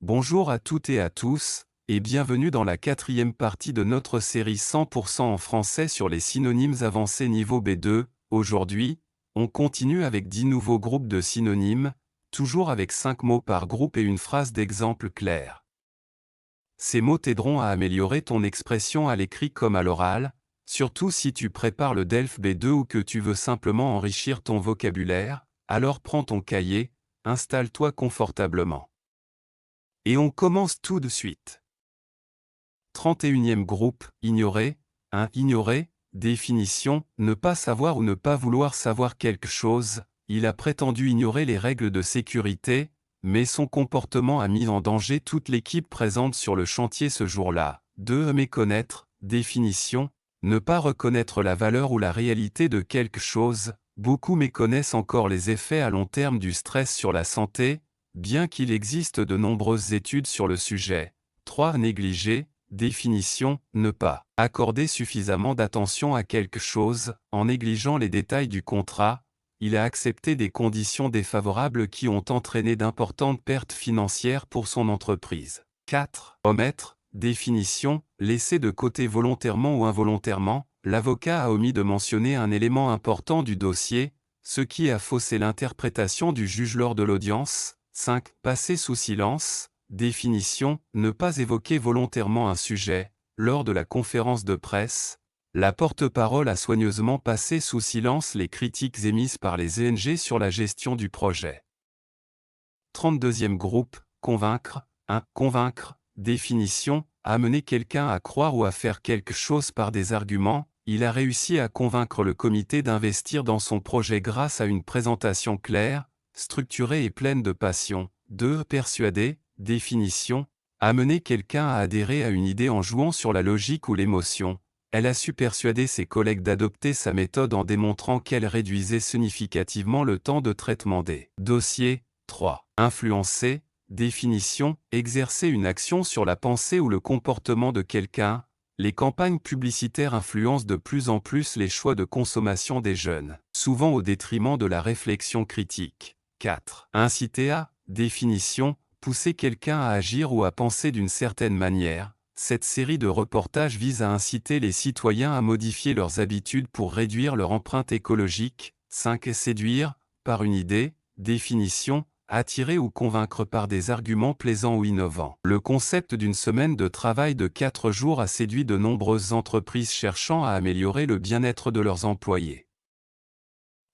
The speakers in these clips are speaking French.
Bonjour à toutes et à tous, et bienvenue dans la quatrième partie de notre série 100% en français sur les synonymes avancés niveau B2. Aujourd'hui, on continue avec 10 nouveaux groupes de synonymes, toujours avec 5 mots par groupe et une phrase d'exemple claire. Ces mots t'aideront à améliorer ton expression à l'écrit comme à l'oral, surtout si tu prépares le DELF B2 ou que tu veux simplement enrichir ton vocabulaire, alors prends ton cahier, installe-toi confortablement. Et on commence tout de suite. 31e groupe, ignorer. 1. Ignorer, définition, ne pas savoir ou ne pas vouloir savoir quelque chose. Il a prétendu ignorer les règles de sécurité, mais son comportement a mis en danger toute l'équipe présente sur le chantier ce jour-là. 2. Méconnaître, définition, ne pas reconnaître la valeur ou la réalité de quelque chose. Beaucoup méconnaissent encore les effets à long terme du stress sur la santé, bien qu'il existe de nombreuses études sur le sujet. 3. Négliger, définition, ne pas accorder suffisamment d'attention à quelque chose, en négligeant les détails du contrat. Il a accepté des conditions défavorables qui ont entraîné d'importantes pertes financières pour son entreprise. 4. Omettre, définition, laisser de côté volontairement ou involontairement. L'avocat a omis de mentionner un élément important du dossier, ce qui a faussé l'interprétation du juge lors de l'audience. 5. Passer sous silence, définition, ne pas évoquer volontairement un sujet. Lors de la conférence de presse, la porte-parole a soigneusement passé sous silence les critiques émises par les ONG sur la gestion du projet. 32e groupe, convaincre. 1. Convaincre, définition, amener quelqu'un à croire ou à faire quelque chose par des arguments. Il a réussi à convaincre le comité d'investir dans son projet grâce à une présentation claire, structurée et pleine de passion. 2. Persuader, définition, amener quelqu'un à adhérer à une idée en jouant sur la logique ou l'émotion. Elle a su persuader ses collègues d'adopter sa méthode en démontrant qu'elle réduisait significativement le temps de traitement des dossiers. 3. Influencer, définition, exercer une action sur la pensée ou le comportement de quelqu'un. Les campagnes publicitaires influencent de plus en plus les choix de consommation des jeunes, souvent au détriment de la réflexion critique. 4. Inciter à, définition, pousser quelqu'un à agir ou à penser d'une certaine manière. Cette série de reportages vise à inciter les citoyens à modifier leurs habitudes pour réduire leur empreinte écologique. 5. Séduire, par une idée, définition, attirer ou convaincre par des arguments plaisants ou innovants. Le concept d'une semaine de travail de 4 jours a séduit de nombreuses entreprises cherchant à améliorer le bien-être de leurs employés.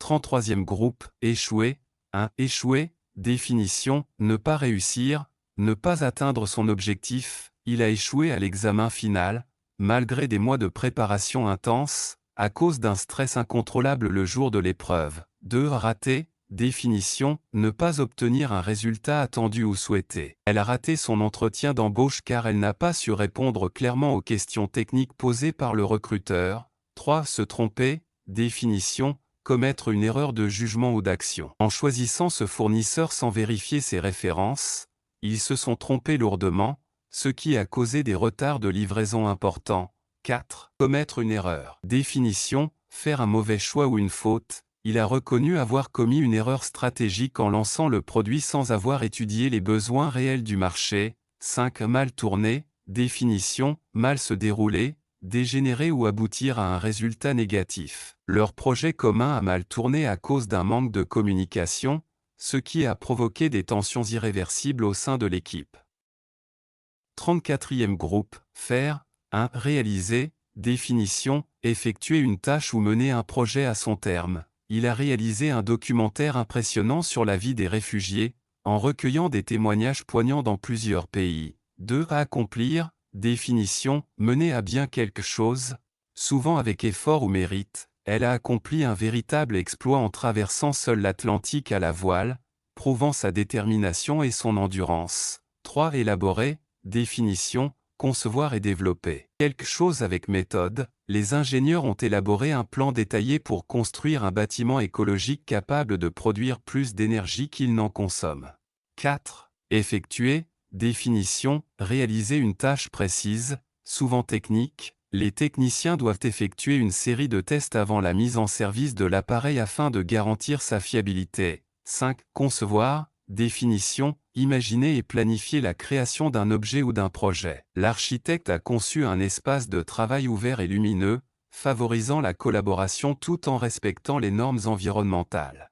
33e groupe, échouer. 1. Échouer, définition, ne pas réussir, ne pas atteindre son objectif. Il a échoué à l'examen final, malgré des mois de préparation intense, à cause d'un stress incontrôlable le jour de l'épreuve. 2. Rater, définition, ne pas obtenir un résultat attendu ou souhaité. Elle a raté son entretien d'embauche car elle n'a pas su répondre clairement aux questions techniques posées par le recruteur. 3. Se tromper, définition, commettre une erreur de jugement ou d'action. En choisissant ce fournisseur sans vérifier ses références, ils se sont trompés lourdement, ce qui a causé des retards de livraison importants. 4. Commettre une erreur. Définition, faire un mauvais choix ou une faute. Il a reconnu avoir commis une erreur stratégique en lançant le produit sans avoir étudié les besoins réels du marché. 5. Mal tourner. Définition, mal se dérouler, dégénérer ou aboutir à un résultat négatif. Leur projet commun a mal tourné à cause d'un manque de communication, ce qui a provoqué des tensions irréversibles au sein de l'équipe. 34e groupe, faire. 1. Réaliser, définition, effectuer une tâche ou mener un projet à son terme. Il a réalisé un documentaire impressionnant sur la vie des réfugiés, en recueillant des témoignages poignants dans plusieurs pays. 2. Accomplir, définition, mener à bien quelque chose, souvent avec effort ou mérite. Elle a accompli un véritable exploit en traversant seule l'Atlantique à la voile, prouvant sa détermination et son endurance. 3. Élaborer, définition, concevoir et développer quelque chose avec méthode. Les ingénieurs ont élaboré un plan détaillé pour construire un bâtiment écologique capable de produire plus d'énergie qu'il n'en consomme. 4. Effectuer, définition, réaliser une tâche précise, souvent technique. Les techniciens doivent effectuer une série de tests avant la mise en service de l'appareil afin de garantir sa fiabilité. 5. Concevoir, définition, imaginer et planifier la création d'un objet ou d'un projet. L'architecte a conçu un espace de travail ouvert et lumineux, favorisant la collaboration tout en respectant les normes environnementales.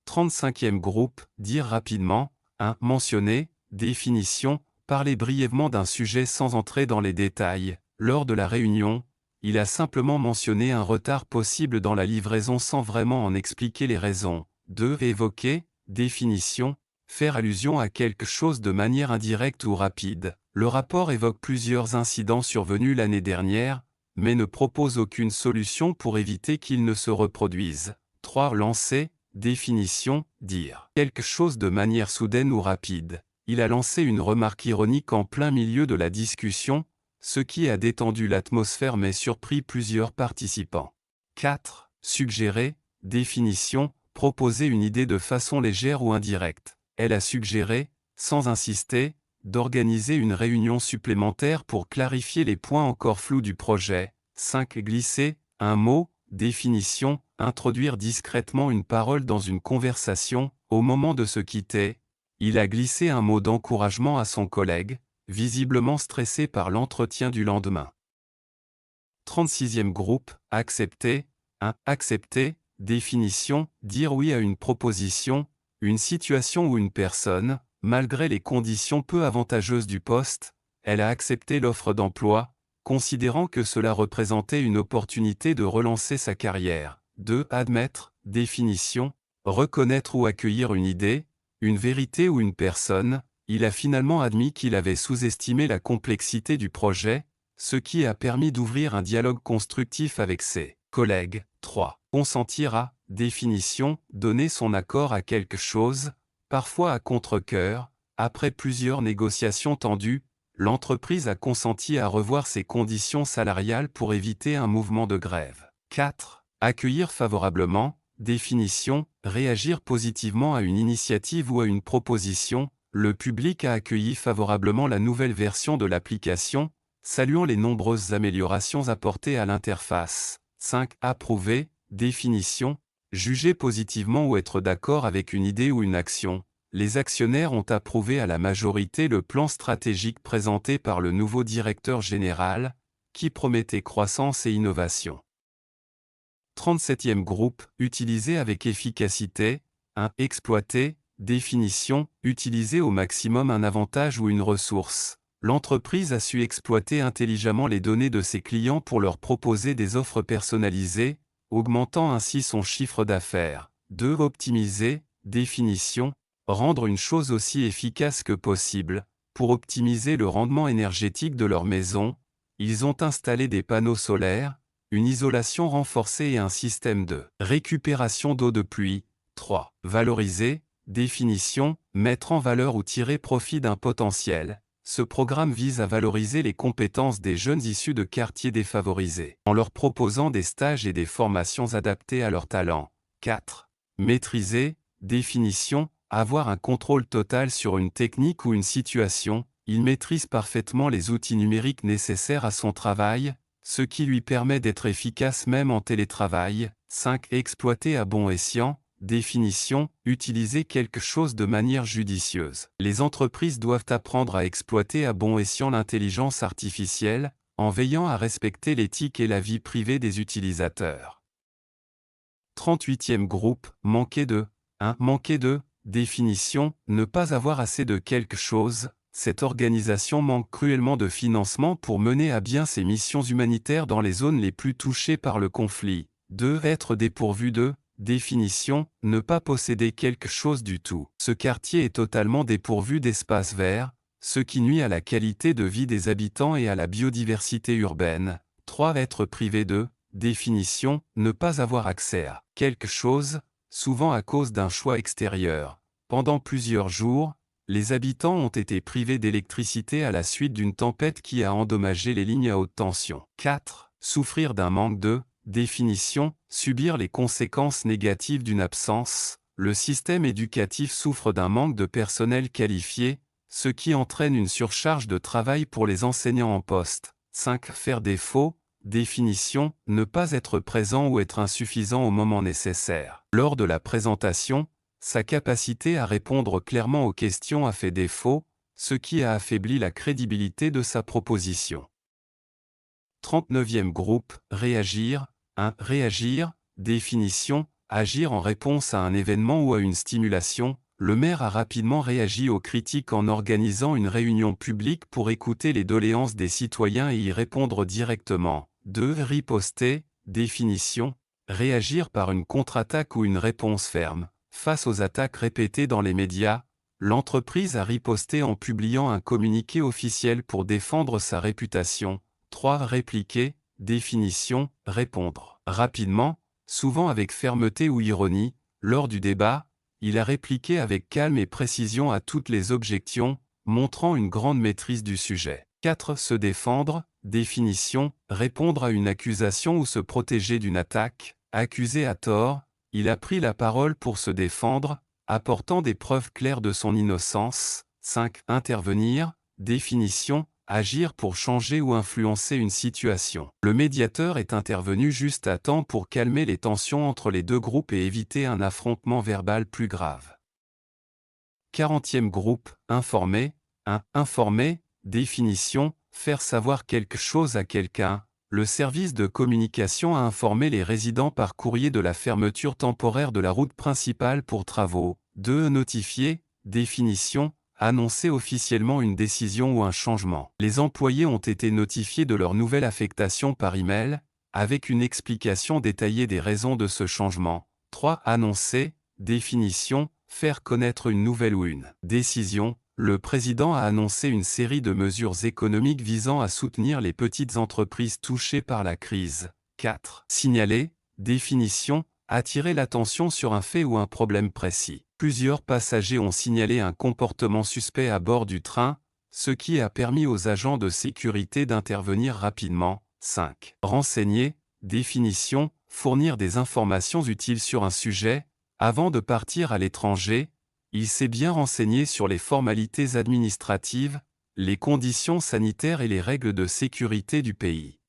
35e groupe, dire rapidement, 1. Mentionner, définition, parler brièvement d'un sujet sans entrer dans les détails. Lors de la réunion, il a simplement mentionné un retard possible dans la livraison sans vraiment en expliquer les raisons. 2. Évoquer, définition, faire allusion à quelque chose de manière indirecte ou rapide. Le rapport évoque plusieurs incidents survenus l'année dernière, mais ne propose aucune solution pour éviter qu'ils ne se reproduisent. 3. Lancer, définition, dire quelque chose de manière soudaine ou rapide. Il a lancé une remarque ironique en plein milieu de la discussion, ce qui a détendu l'atmosphère mais surpris plusieurs participants. 4. Suggérer, définition, proposer une idée de façon légère ou indirecte. Elle a suggéré, sans insister, d'organiser une réunion supplémentaire pour clarifier les points encore flous du projet. 5. Glisser, un mot, définition, introduire discrètement une parole dans une conversation. Au moment de se quitter, il a glissé un mot d'encouragement à son collègue, visiblement stressé par l'entretien du lendemain. 36e groupe, accepter, 1. Accepter, définition, dire oui à une proposition, une situation ou une personne, malgré les conditions peu avantageuses du poste, elle a accepté l'offre d'emploi, considérant que cela représentait une opportunité de relancer sa carrière. 2. Admettre, définition, reconnaître ou accueillir une idée, une vérité ou une personne. Il a finalement admis qu'il avait sous-estimé la complexité du projet, ce qui a permis d'ouvrir un dialogue constructif avec ses collègues. 3. Consentir à, définition, donner son accord à quelque chose, parfois à contre-cœur. Après plusieurs négociations tendues, l'entreprise a consenti à revoir ses conditions salariales pour éviter un mouvement de grève. 4. Accueillir favorablement, définition, réagir positivement à une initiative ou à une proposition. Le public a accueilli favorablement la nouvelle version de l'application, saluant les nombreuses améliorations apportées à l'interface. 5. Approuver, définition, juger positivement ou être d'accord avec une idée ou une action. Les actionnaires ont approuvé à la majorité le plan stratégique présenté par le nouveau directeur général, qui promettait croissance et innovation. 37e groupe, utiliser avec efficacité, 1. Exploiter, définition, utiliser au maximum un avantage ou une ressource. L'entreprise a su exploiter intelligemment les données de ses clients pour leur proposer des offres personnalisées, augmentant ainsi son chiffre d'affaires. 2. Optimiser, définition, rendre une chose aussi efficace que possible. Pour optimiser le rendement énergétique de leur maison, ils ont installé des panneaux solaires, une isolation renforcée et un système de récupération d'eau de pluie. 3. Valoriser, définition, mettre en valeur ou tirer profit d'un potentiel. Ce programme vise à valoriser les compétences des jeunes issus de quartiers défavorisés, en leur proposant des stages et des formations adaptées à leurs talents. 4. Maîtriser, définition, avoir un contrôle total sur une technique ou une situation. Il maîtrise parfaitement les outils numériques nécessaires à son travail, ce qui lui permet d'être efficace même en télétravail. 5. Exploiter à bon escient, définition, utiliser quelque chose de manière judicieuse. Les entreprises doivent apprendre à exploiter à bon escient l'intelligence artificielle, en veillant à respecter l'éthique et la vie privée des utilisateurs. 38e groupe, manquer de, 1. Manquer de, définition, ne pas avoir assez de quelque chose. Cette organisation manque cruellement de financement pour mener à bien ses missions humanitaires dans les zones les plus touchées par le conflit. 2. Être dépourvu de, définition, ne pas posséder quelque chose du tout. Ce quartier est totalement dépourvu d'espaces verts, ce qui nuit à la qualité de vie des habitants et à la biodiversité urbaine. 3. Être privé de, définition, ne pas avoir accès à quelque chose, souvent à cause d'un choix extérieur. Pendant plusieurs jours, les habitants ont été privés d'électricité à la suite d'une tempête qui a endommagé les lignes à haute tension. 4. Souffrir d'un manque de, définition, subir les conséquences négatives d'une absence. Le système éducatif souffre d'un manque de personnel qualifié, ce qui entraîne une surcharge de travail pour les enseignants en poste. 5. Faire défaut, définition, ne pas être présent ou être insuffisant au moment nécessaire. Lors de la présentation, sa capacité à répondre clairement aux questions a fait défaut, ce qui a affaibli la crédibilité de sa proposition. 39e groupe, réagir. 1. Réagir, définition, agir en réponse à un événement ou à une stimulation. Le maire a rapidement réagi aux critiques en organisant une réunion publique pour écouter les doléances des citoyens et y répondre directement. 2. Riposter, définition, réagir par une contre-attaque ou une réponse ferme. Face aux attaques répétées dans les médias, l'entreprise a riposté en publiant un communiqué officiel pour défendre sa réputation. 3. Répliquer, définition, répondre. Rapidement, souvent avec fermeté ou ironie, lors du débat, il a répliqué avec calme et précision à toutes les objections, montrant une grande maîtrise du sujet. 4. Se défendre, définition, répondre à une accusation ou se protéger d'une attaque. Accusé à tort, il a pris la parole pour se défendre, apportant des preuves claires de son innocence. 5. Intervenir, définition, agir pour changer ou influencer une situation. Le médiateur est intervenu juste à temps pour calmer les tensions entre les deux groupes et éviter un affrontement verbal plus grave. 40e groupe, informer. 1. Informer, définition, faire savoir quelque chose à quelqu'un. Le service de communication a informé les résidents par courrier de la fermeture temporaire de la route principale pour travaux. 2. Notifier, définition, annoncer officiellement une décision ou un changement. Les employés ont été notifiés de leur nouvelle affectation par email, avec une explication détaillée des raisons de ce changement. 3. Annoncer, définition, faire connaître une nouvelle ou une décision. Le président a annoncé une série de mesures économiques visant à soutenir les petites entreprises touchées par la crise. 4. Signaler, définition, attirer l'attention sur un fait ou un problème précis. Plusieurs passagers ont signalé un comportement suspect à bord du train, ce qui a permis aux agents de sécurité d'intervenir rapidement. 5. Renseigner, définition, fournir des informations utiles sur un sujet. Avant de partir à l'étranger, il s'est bien renseigné sur les formalités administratives, les conditions sanitaires et les règles de sécurité du pays.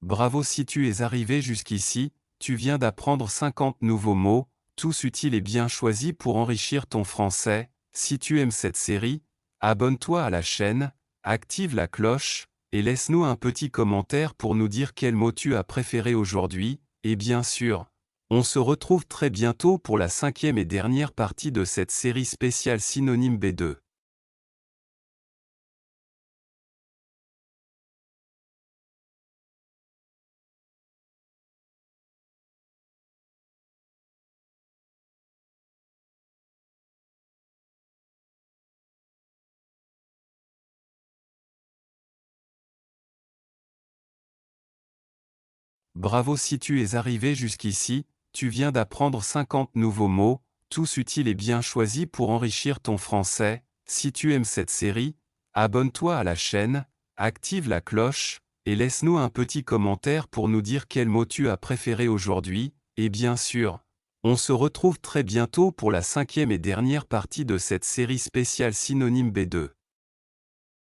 Bravo si tu es arrivé jusqu'ici, tu viens d'apprendre 50 nouveaux mots, tous utiles et bien choisis pour enrichir ton français. Si tu aimes cette série, abonne-toi à la chaîne, active la cloche, et laisse-nous un petit commentaire pour nous dire quel mot tu as préféré aujourd'hui, et bien sûr, on se retrouve très bientôt pour la 5e et dernière partie de cette série spéciale Synonyme B2. Bravo si tu es arrivé jusqu'ici, tu viens d'apprendre 50 nouveaux mots, tous utiles et bien choisis pour enrichir ton français. Si tu aimes cette série, abonne-toi à la chaîne, active la cloche, et laisse-nous un petit commentaire pour nous dire quel mot tu as préféré aujourd'hui, et bien sûr, on se retrouve très bientôt pour la 5e et dernière partie de cette série spéciale Synonyme B2.